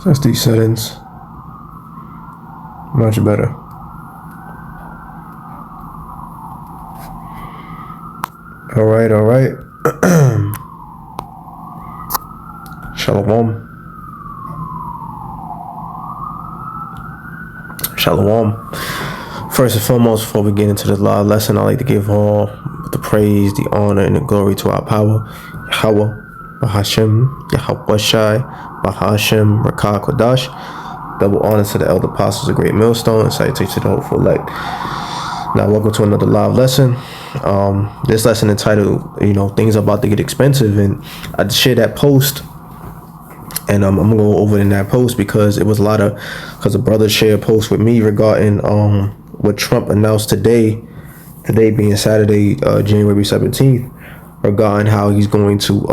That's these settings. Much better. All right. Shalom. First and foremost, before we get into the live lesson, I'd like to give all the praise, the honor, and the glory to our power, Yahweh, Bahashem, Yahweh Shai, Bahashem, Rakah Kodash. Double honor to the elder apostles of Great Millstone, and salutation to the hopeful elect. Now, welcome to another live lesson. This lesson entitled, things are about to get expensive, and I shared that post. And I'm gonna go over in that post because it was because a brother shared a post with me regarding what Trump announced today being Saturday, January 17th, regarding how he's going to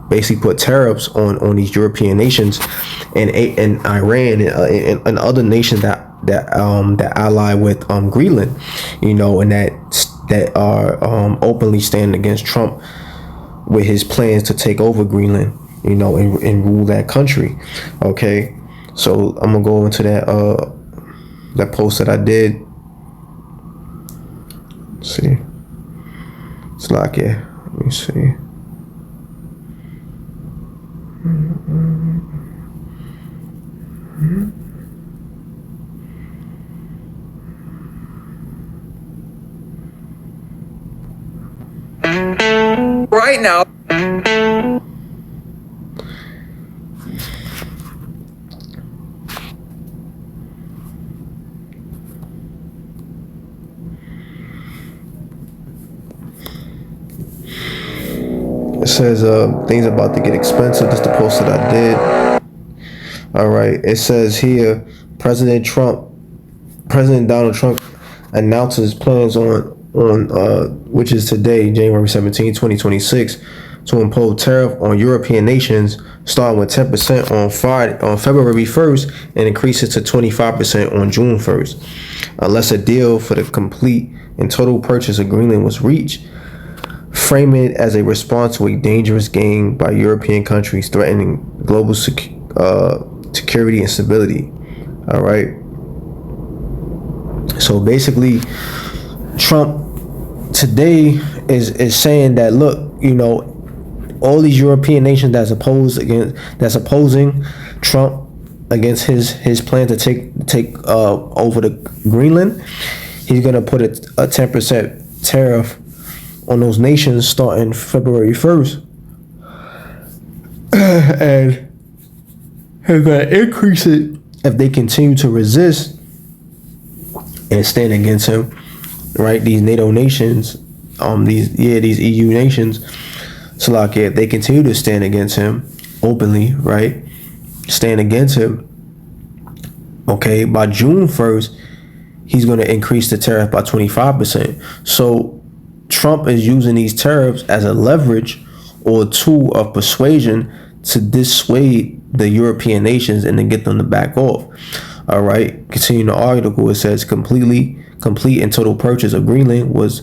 basically put tariffs on these European nations and Iran and other nations that ally with Greenland, and that are openly standing against Trump with his plans to take over Greenland. And rule that country. Okay, so I'm gonna go into that post that I did. Let's see, it's like let me see. Right now. It says things about to get expensive. That's the post that I did. All right. It says here, President Donald Trump announces plans on which is today, January 17, 2026, to impose tariff on European nations, starting with 10% on February 1st and increases to 25% on June 1st, unless a deal for the complete and total purchase of Greenland was reached. Frame it as a response to a dangerous game by European countries threatening global security and stability. All right. So basically, Trump today is saying that, look, all these European nations that's opposing Trump against his plan to take over the Greenland, he's gonna put a 10% tariff on those nations starting February 1st. And he's going to increase it if they continue to resist and stand against him, right? These NATO nations, these EU nations, so like if they continue to stand against him openly, right? Stand against him, okay, by June 1st, he's going to increase the tariff by 25%. So Trump is using these tariffs as a leverage or a tool of persuasion to dissuade the European nations and to get them to back off. All right. Continuing the article, it says complete and total purchase of Greenland was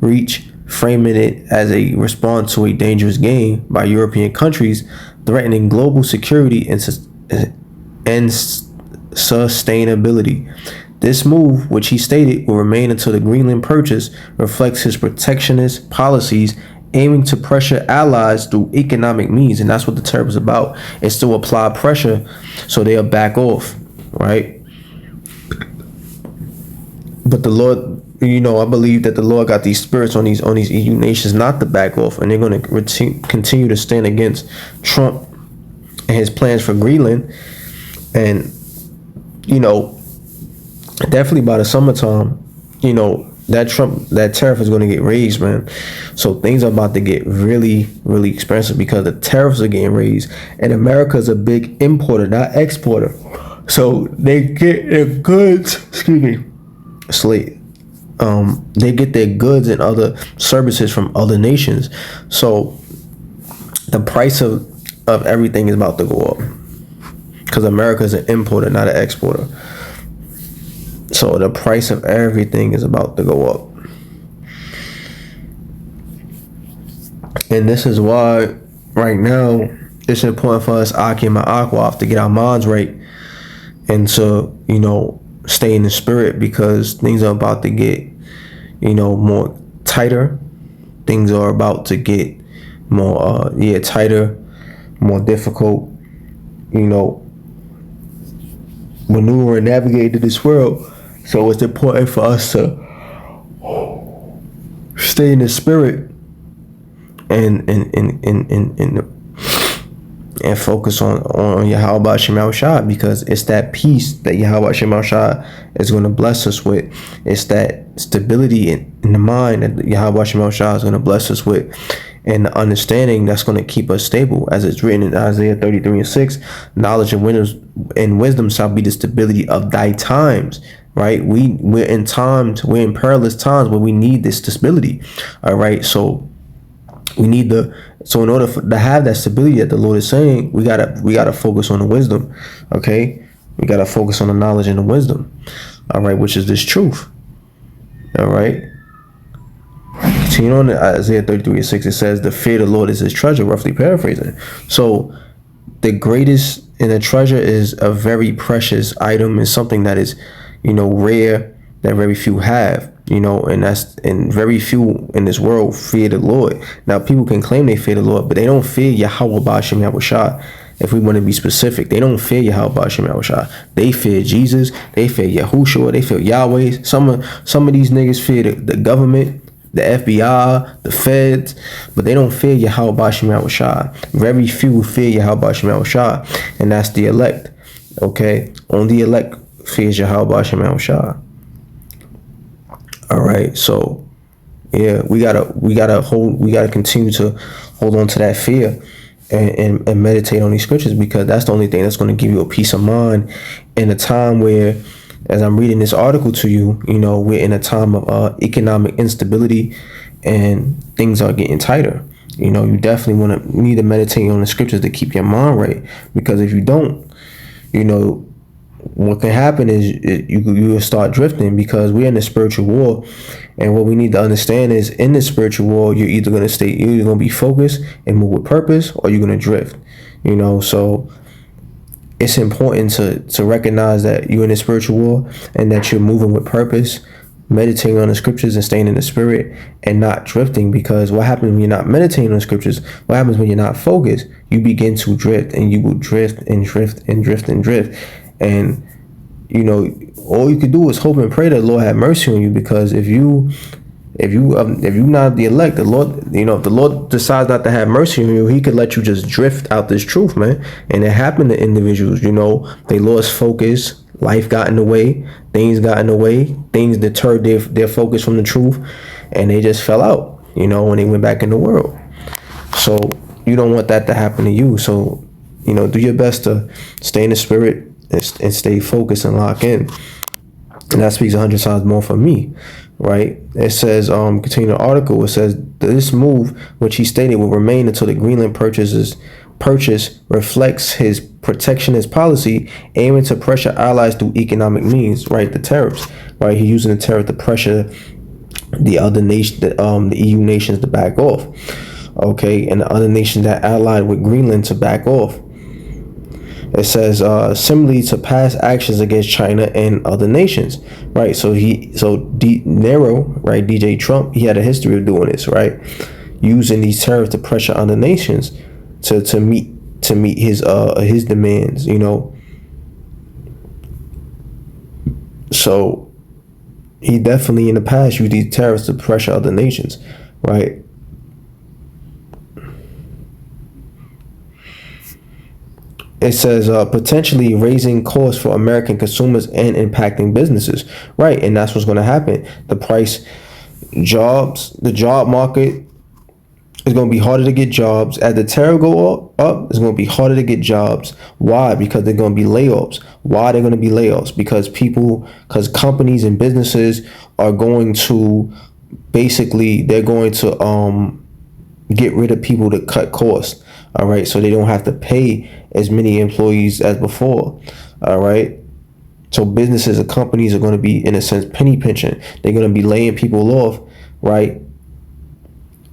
reached, framing it as a response to a dangerous game by European countries threatening global security and sustainability. This move, which he stated will remain until the Greenland purchase, reflects his protectionist policies aiming to pressure allies through economic means. And that's what the tariff is about. It's to apply pressure so they'll back off, right? But the Lord, I believe that the Lord got these spirits on these EU nations not to back off, and they're going to continue to stand against Trump and his plans for Greenland. And, definitely by the summertime, that tariff is going to get raised, man. So things are about to get really, really expensive because the tariffs are getting raised, and America is a big importer, not exporter. So they get their goods. They get their goods and other services from other nations. So the price of everything is about to go up because America is an importer, not an exporter. So the price of everything is about to go up. And this is why right now it's important for us, Aki and Ma'akwaf, to get our minds right and to, stay in the spirit, because things are about to get, more tighter. Things are about to get more, tighter, more difficult, maneuver and navigate to this world. So it's important for us to stay in the spirit and focus on Yahweh Shem Shah, because it's that peace that Yahweh Shem Shah is going to bless us with. It's that stability in the mind that Yahweh Shem Shah is going to bless us with, and the understanding that's going to keep us stable. As it's written in Isaiah 33:6, knowledge and wisdom shall be the stability of thy times. Right? We're in perilous times where we need this stability. All right. So in order to have that stability that the Lord is saying, we gotta focus on the wisdom. Okay. We gotta focus on the knowledge and the wisdom. All right. Which is this truth. All right. Continue on to Isaiah 33:6. It says, the fear of the Lord is his treasure, roughly paraphrasing. So the greatest in a treasure is a very precious item, is something that is, rare, that very few have, and very few in this world fear the Lord. Now, people can claim they fear the Lord, but they don't fear Yahweh Ba'ashem Yahushua. If we want to be specific, they don't fear Yahweh Ba'ashem Yahushua. They fear Jesus. They fear Yahushua. They fear Yahweh. Some of these niggas fear the government, the FBI, the feds, but they don't fear Yahweh Ba'ashem Yahushua. Very few fear Yahweh Ba'ashem Yahushua, and that's the elect. Okay, only the elect fears Yahweh Ba'ashem Yahushua. All right, so yeah, we gotta continue to hold on to that fear and meditate on these scriptures, because that's the only thing that's going to give you a peace of mind in a time where, as I'm reading this article to you, we're in a time of economic instability and things are getting tighter. You definitely need to meditate on the scriptures to keep your mind right, because if you don't, what can happen is you will start drifting, because we're in a spiritual war. And what we need to understand is, in this spiritual war, you're either going to be focused and move with purpose, or you're going to drift. So it's important to recognize that you're in a spiritual war and that you're moving with purpose, meditating on the scriptures and staying in the spirit and not drifting. Because what happens when you're not meditating on the scriptures, what happens when you're not focused, you begin to drift, and you will drift and drift and drift and drift. And all you could do is hope and pray that the Lord have mercy on you, because if you're not the elect, the Lord, if the Lord decides not to have mercy on you, he could let you just drift out this truth, man. And it happened to individuals, they lost focus, life got in the way, things got in the way, things deterred their focus from the truth, and they just fell out, when they went back in the world. So you don't want that to happen to you. So, do your best to stay in the spirit and stay focused and lock in. And that speaks 100 times more for me, right? It says, continue the article, it says, this move, which he stated will remain until the Greenland purchase reflects his protectionist policy, aiming to pressure allies through economic means, right? The tariffs, right? He's using the tariff to pressure the other nation, the EU nations to back off, okay? And the other nations that allied with Greenland to back off. It says, similarly to past actions against China and other nations, right? So Nero, right, DJ Trump, he had a history of doing this, right? Using these tariffs to pressure other nations to meet his demands, So he definitely in the past used these tariffs to pressure other nations, right? It says potentially raising costs for American consumers and impacting businesses, right? And that's what's going to happen. The job market is going to be harder to get jobs. As the tariff go up, it's going to be harder to get jobs. Why? Because they're going to be layoffs. Why they're going to be layoffs? Because companies and businesses are going to they're going to get rid of people to cut costs. All right, so they don't have to pay as many employees as before. All right, so businesses and companies are going to be, in a sense, penny pinching. They're going to be laying people off, right,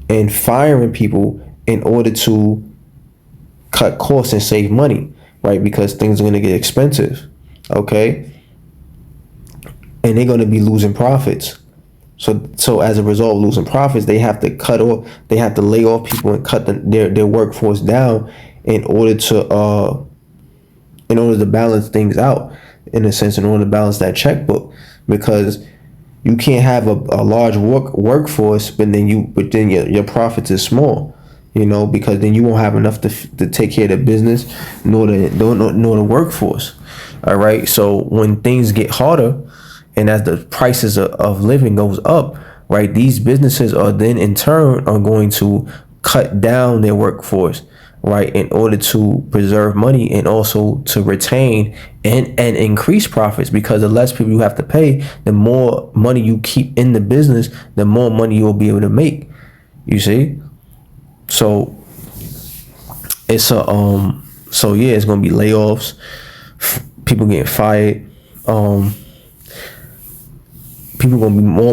and firing people in order to cut costs and save money, right? Because things are going to get expensive, okay? And they're going to be losing profits. So as a result of losing profits, they have to they have to lay off people and cut their workforce down in order to balance things out, in a sense, in order to balance that checkbook, because you can't have a large workforce, but then your profits is small, because then you won't have enough to take care of the business nor the workforce. All right. So when things get harder, and as the prices of living goes up, right, these businesses are then in turn are going to cut down their workforce, right, in order to preserve money and also to retain and increase profits, because the less people you have to pay, the more money you keep in the business, the more money you'll be able to make. You see? So it's it's gonna be layoffs, people getting fired, more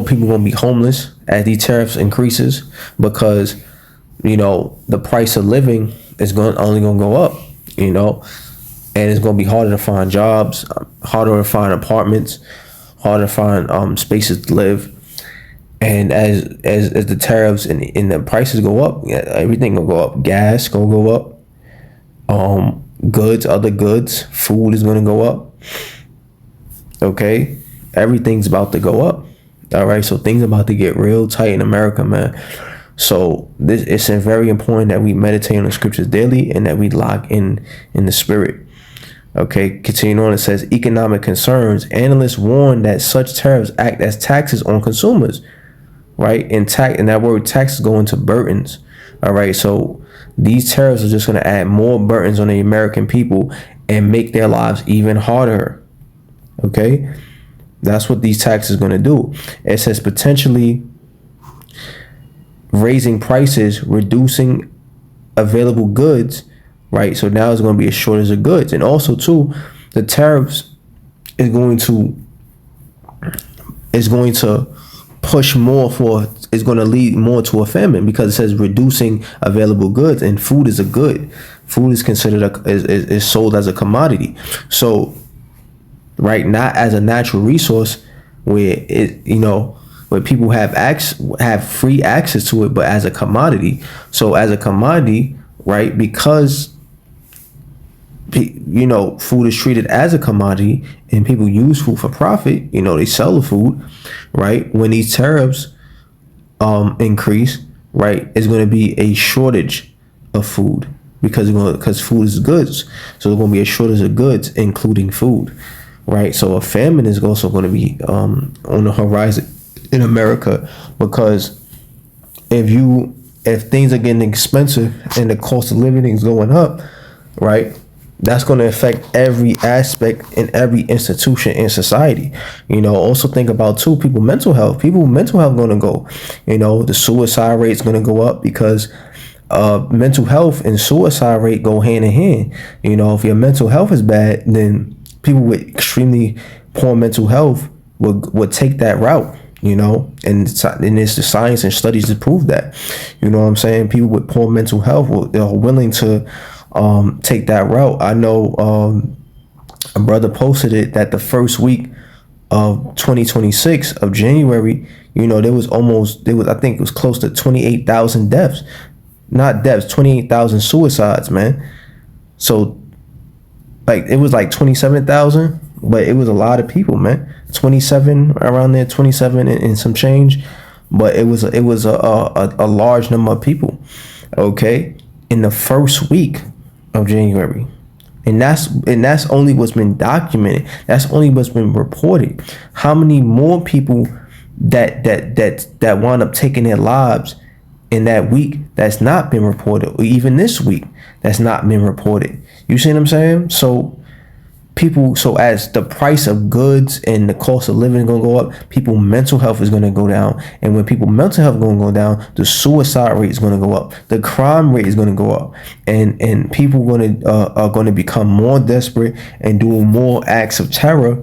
people gonna be homeless as these tariffs increases, because the price of living is only gonna go up, and it's gonna be harder to find jobs, harder to find apartments, harder to find spaces to live. And as the tariffs and the prices go up, everything gonna go up. Gas gonna go up. Other goods, food is gonna go up. Okay, everything's about to go up. All right, so things about to get real tight in America, man. So it's very important that we meditate on the scriptures daily and that we lock in the spirit. Okay, continuing on, it says economic concerns. Analysts warn that such tariffs act as taxes on consumers, right? And that word tax is going to burdens. All right, so these tariffs are just going to add more burdens on the American people and make their lives even harder. Okay, that's what these taxes are going to do. It says potentially raising prices, reducing available goods, right? So now there's going to be a shortage of goods. And also too, the tariffs is going to push is going to lead more to a famine, because it says reducing available goods, and food is a good. Food is considered is sold as a commodity. So, right, not as a natural resource where where people have free access to it, but as a commodity. So as a commodity, right, because food is treated as a commodity and people use food for profit, they sell the food, right? When these tariffs increase, right, it's going to be a shortage of food, because food is goods. So there's going to be a shortage of goods, including food, right? So a famine is also going to be on the horizon in America, because if things are getting expensive and the cost of living is going up, right, that's going to affect every aspect in every institution in society. Also think about too, people's mental health going to go, the suicide rate is going to go up, because mental health and suicide rate go hand in hand. If your mental health is bad, then people with extremely poor mental health would take that route. And it's the science and studies to prove that. What I'm saying? People with poor mental health are willing to take that route. I know a brother posted it that the first week of 2026 of January, I think it was close to 28,000 deaths. Not deaths, 28,000 suicides, man. So it was like 27,000, but it was a lot of people, man. 27 around there, 27 and some change, but it was a large number of people, okay, in the first week of January, and that's only what's been documented. That's only what's been reported. How many more people that wound up taking their lives in that week that's not been reported, or even this week that's not been reported? You see what I'm saying? So as the price of goods and the cost of living is going to go up, people's mental health is going to go down. And when people's mental health is going to go down, the suicide rate is going to go up. The crime rate is going to go up. And people are going to become more desperate and do more acts of terror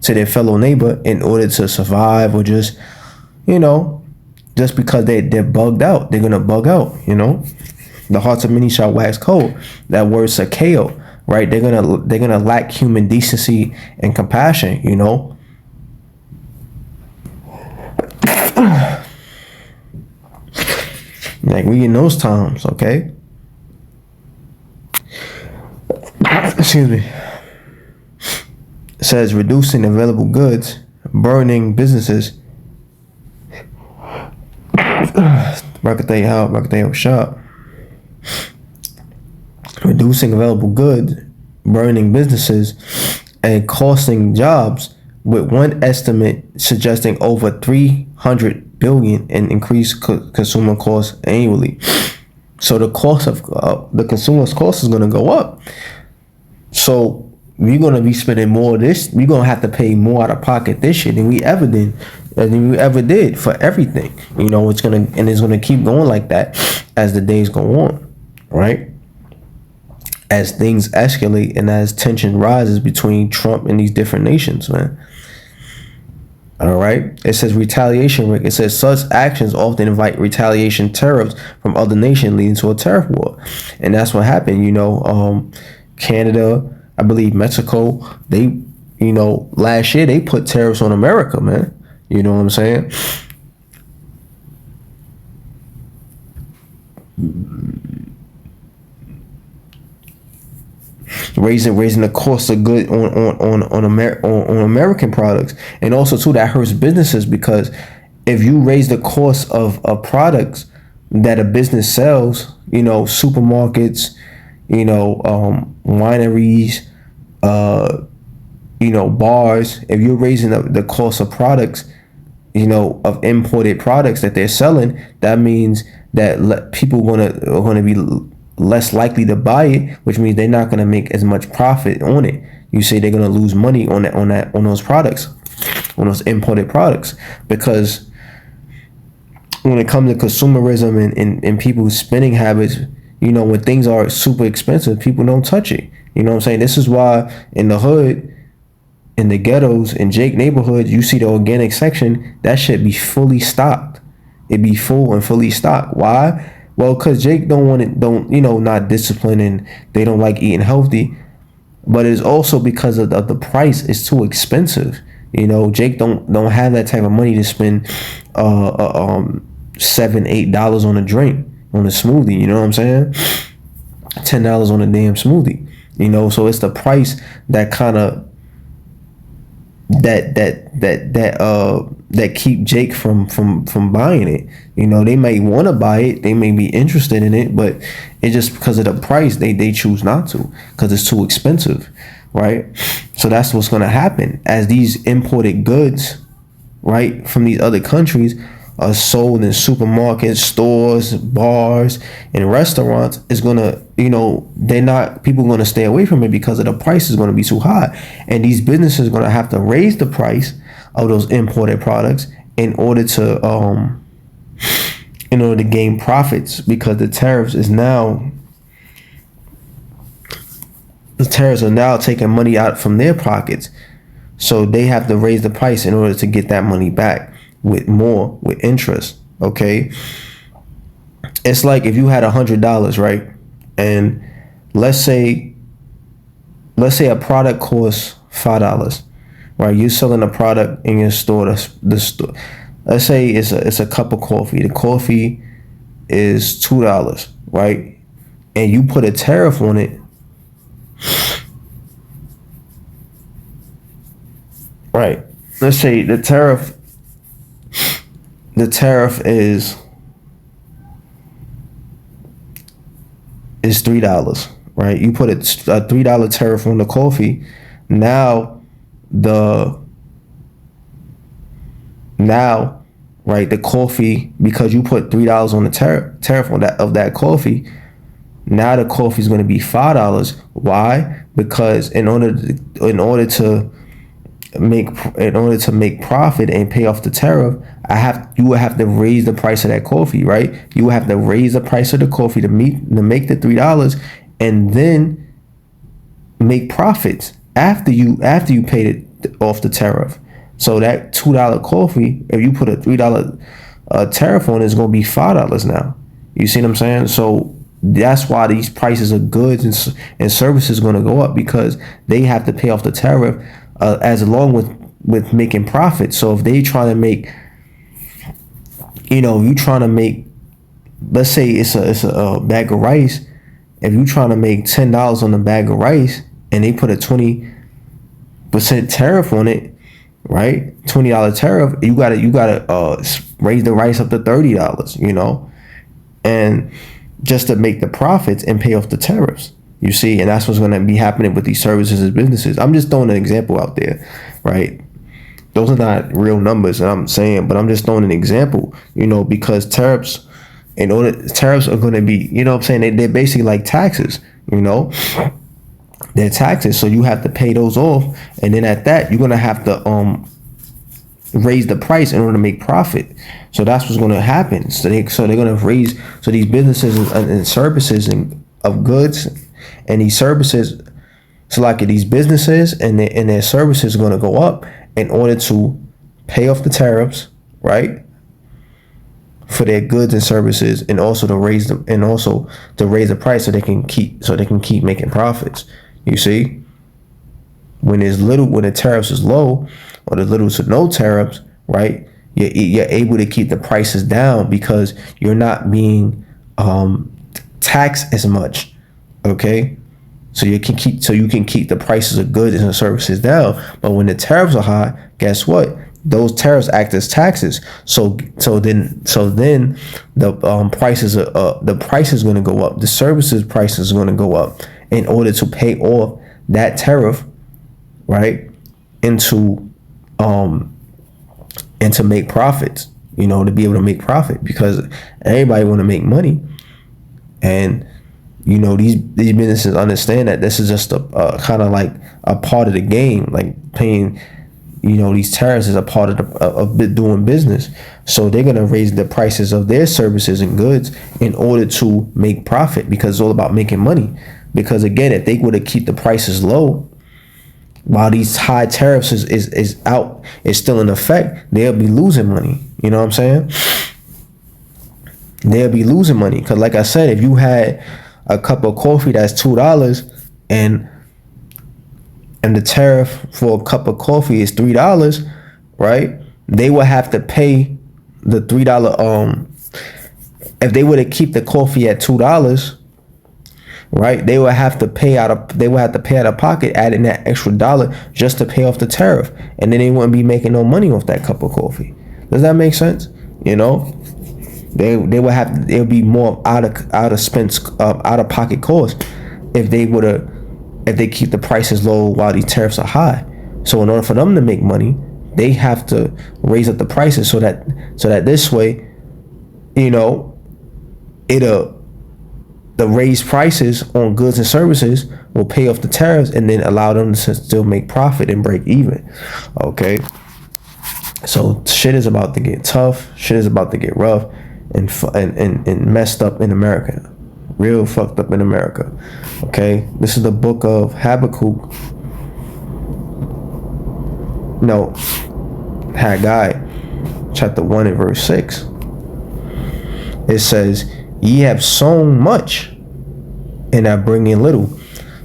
to their fellow neighbor in order to survive, or just because they're bugged out. They're going to bug out, The hearts of many shall wax cold. That word sakeo, right? They're gonna lack human decency and compassion, you know. Like we in those times, okay? Excuse me. It says reducing available goods, burning businesses. Barakatayah shop. Reducing available goods, burning businesses, and costing jobs, with one estimate suggesting over 300 billion in increased consumer costs annually. So the cost of the consumer's cost is going to go up. So we're going to be spending more of this. We're going to have to pay more out of pocket this year than we ever did for everything. You know, it's going to keep going like that as the days go on, right? As things escalate and as tension rises between Trump and these different nations, man. All right. It says retaliation, Rick. It says such actions often invite retaliation tariffs from other nations, leading to a tariff war. And that's what happened. You know, Canada, I believe Mexico, they, you know, last year they put tariffs on America, man. You know what I'm saying? Raising the cost of good on American products, and also too that hurts businesses, because if you raise the cost of products that a business sells, you know, supermarkets, you know, wineries, you know, bars, if you're raising the cost of products, you know, of imported products that they're selling, that means that people are gonna be less likely to buy it, which means they're not going to make as much profit on it. You say they're going to lose money on those products, on those imported products, because when it comes to consumerism and people's spending habits, you know, when things are super expensive, people don't touch it. You know what I'm saying? This is why in the hood, in the ghettos, in Jake neighborhoods, you see the organic section, that should be fully stocked. It be full and fully stocked. Why? Well, because Jake not disciplined, and they don't like eating healthy. But it's also because of the price is too expensive. You know, Jake don't have that type of money to spend $7-8 on a drink, on a smoothie. You know what I'm saying? $10 on a damn smoothie. You know, so it's the price that kind of that keep Jake from buying it. You know, they may want to buy it, they may be interested in it, but it's just because of the price they choose not to, because it's too expensive, right? So that's what's going to happen as these imported goods, right, from these other countries are sold in supermarkets, stores, bars, and restaurants. Is gonna, you know, people are gonna stay away from it because of the price is gonna be too high, and these businesses are gonna have to raise the price of those imported products in order to gain profits, because the tariffs are now taking money out from their pockets, so they have to raise the price in order to get that money back with interest. Okay, it's like if you had $100, right, and let's say a product costs $5, right? You're selling a product in your store. The store, let's say it's a cup of coffee. The coffee is $2, right? And you put a tariff on it, right? Let's say the tariff is $3, right? You put a $3 tariff on the coffee. Now, right, the coffee, because you put $3 on the tariff on that coffee, now the coffee is going to be $5. Why? Because in order to make profit and pay off the tariff, you would have to raise the price of that coffee, right? You would have to raise the price of the coffee to make the $3, and then make profits after you paid it off the tariff. So that $2 coffee, if you put a $3 tariff on, is going to be $5 now. You see what I'm saying? So That's why these prices of goods and services are going to go up, because they have to pay off the tariff, as along with making profit. So if they try to make, you trying to make, let's say it's a bag of rice. If you trying to make $10 on a bag of rice and they put a 20% tariff on it, right? $20 tariff, you gotta raise the rice up to $30, and just to make the profits and pay off the tariffs. You see, and that's what's going to be happening with these services and businesses. I'm just throwing an example out there, right? Those are not real numbers that I'm saying, but I'm just throwing an example, because tariffs are going to be, what I'm saying, they're basically like taxes, they're taxes. So you have to pay those off. And then at that, you're going to have to raise the price in order to make profit. So that's what's going to happen. So they're going to raise, so these businesses and services and of goods and these services, so like these businesses and their services are going to go up in order to pay off the tariffs, right? For their goods and services, and also to raise them, and also to raise the price so they can keep making profits. You see, when the tariffs is low, or there's little to no tariffs, right? You're able to keep the prices down because you're not being taxed as much. Okay, so you can keep the prices of goods and services down. But when the tariffs are high, guess what? Those tariffs act as taxes. So then the prices are going to go up. The services prices are going to go up in order to pay off that tariff, right? And to make profits, to be able to make profit, because everybody want to make money. And these businesses understand that this is just a kind of like a part of the game, like paying, these tariffs is a part of doing business. So they're going to raise the prices of their services and goods in order to make profit, because it's all about making money. Because again, if they were to keep the prices low while these high tariffs is still in effect, they'll be losing money. You know what I'm saying? They'll be losing money. Because like I said, if you had a cup of coffee that's $2 and the tariff for a cup of coffee is $3, right? They will have to pay the $3. If they were to keep the coffee at $2, right? They would have to pay out of pocket, adding that extra dollar just to pay off the tariff, and then they wouldn't be making no money off that cup of coffee. Does that make sense? They would have, it would be more out of pocket cost if they keep the prices low while these tariffs are high. So in order for them to make money, they have to raise up the prices so that this way, the raised prices on goods and services will pay off the tariffs and then allow them to still make profit and break even. Okay. So shit is about to get tough. Shit is about to get rough and messed up in America. Real fucked up in America. Okay. This is the book of Habakkuk. No, Haggai, chapter 1 and verse 6. It says, "Ye have sown much, and are bringing little."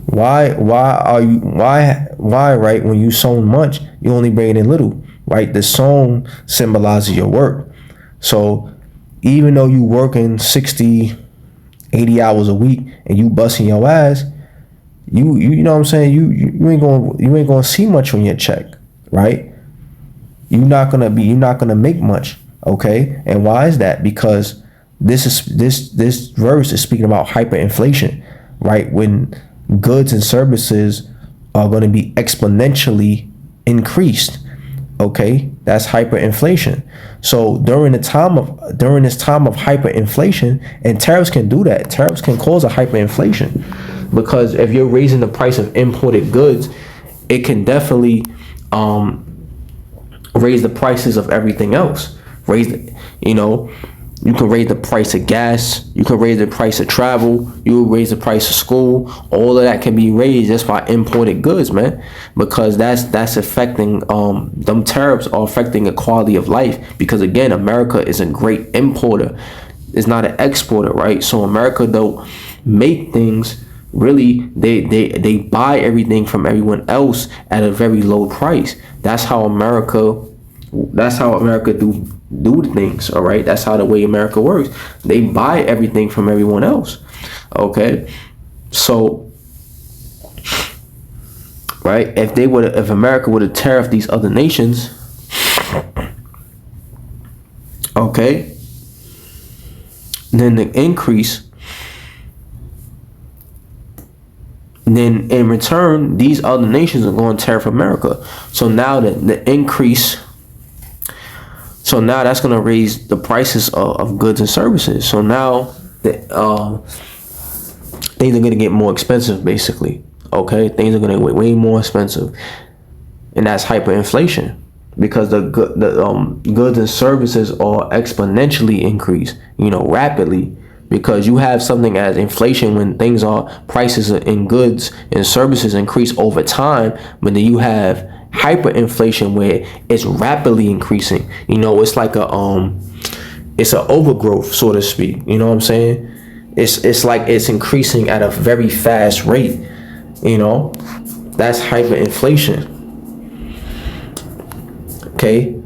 Why, right? When you sown much, you only bring in little, right? The sown symbolizes your work. So even though you working 60, 80 hours a week and you busting your ass, you know what I'm saying? You ain't gonna see much on your check, right? You're not gonna make much, okay? And why is that? Because this verse is speaking about hyperinflation, right? When goods and services are going to be exponentially increased, okay? That's hyperinflation. So during this time of hyperinflation, and tariffs can do that. Tariffs can cause a hyperinflation, because if you're raising the price of imported goods, it can definitely raise the prices of everything else. You can raise the price of gas. You can raise the price of travel. You will raise the price of school. All of that can be raised just by imported goods, man. Because that's affecting, them tariffs are affecting the quality of life. Because again, America is a great importer. is not an exporter, right? So America don't make things. Really, they buy everything from everyone else at a very low price. That's how America do things. All right, that's how the way America works. They buy everything from everyone else. Okay, so right, if America would have tariffed these other nations, okay, then the increase. Then in return, these other nations are going to tariff America. So now the increase. So now that's going to raise the prices of goods and services. So now things are going to get more expensive, basically. Okay, things are going to get way more expensive, and that's hyperinflation because the goods and services are exponentially increased. Rapidly. Because you have something as inflation when prices in goods and services increase over time, but then you have hyperinflation where it's rapidly increasing. It's like it's an overgrowth, so to speak. You know what I'm saying? It's like it's increasing at a very fast rate. That's hyperinflation. Okay.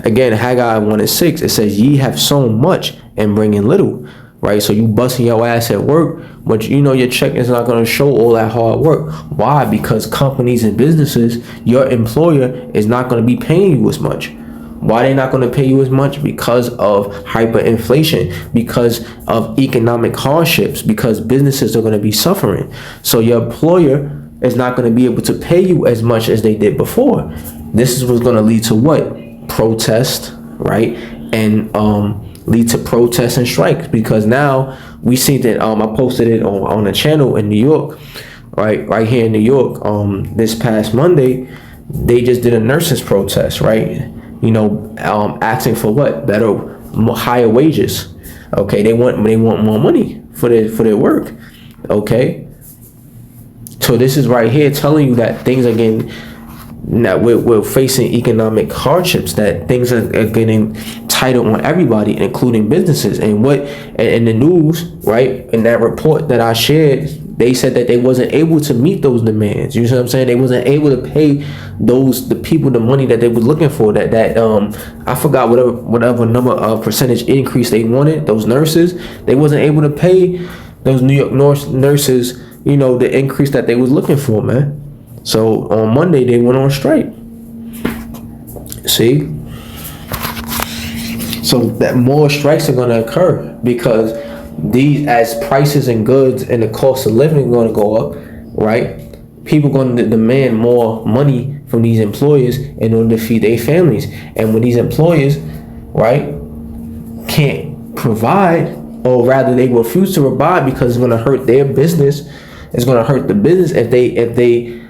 Again, Haggai 1:6, it says, "Ye have sown much and bring in little." Right, so you busting your ass at work, but your check is not going to show all that hard work. Why? Because companies and businesses, your employer is not going to be paying you as much. Why they not going to pay you as much? Because of hyperinflation, because of economic hardships, because businesses are going to be suffering. So your employer is not going to be able to pay you as much as they did before. This is what's going to lead to what? Protest, right? And lead to protests and strikes, because now we see that I posted it on a channel in New York, right here in New York. This past Monday, they just did a nurses protest, right? Asking for what? Better, higher wages. Okay, they want more money for their work. Okay, so this is right here telling you that things are getting. Now we're facing economic hardships, that things are getting tighter on everybody, including businesses. And what in the news, right, in that report that I shared, they said that they wasn't able to meet those demands. You see what I'm saying? They wasn't able to pay the people the money that they were looking for. That I forgot whatever number of percentage increase they wanted. Those nurses, they wasn't able to pay those New York nurses, the increase that they was looking for, man. So on Monday they went on strike. See? So that more strikes are going to occur, because as prices and goods and the cost of living are going to go up, right? People are going to demand more money from these employers in order to feed their families. And when these employers, right, can't provide, or rather they refuse to provide because it's going to hurt their business, it's going to hurt the business if they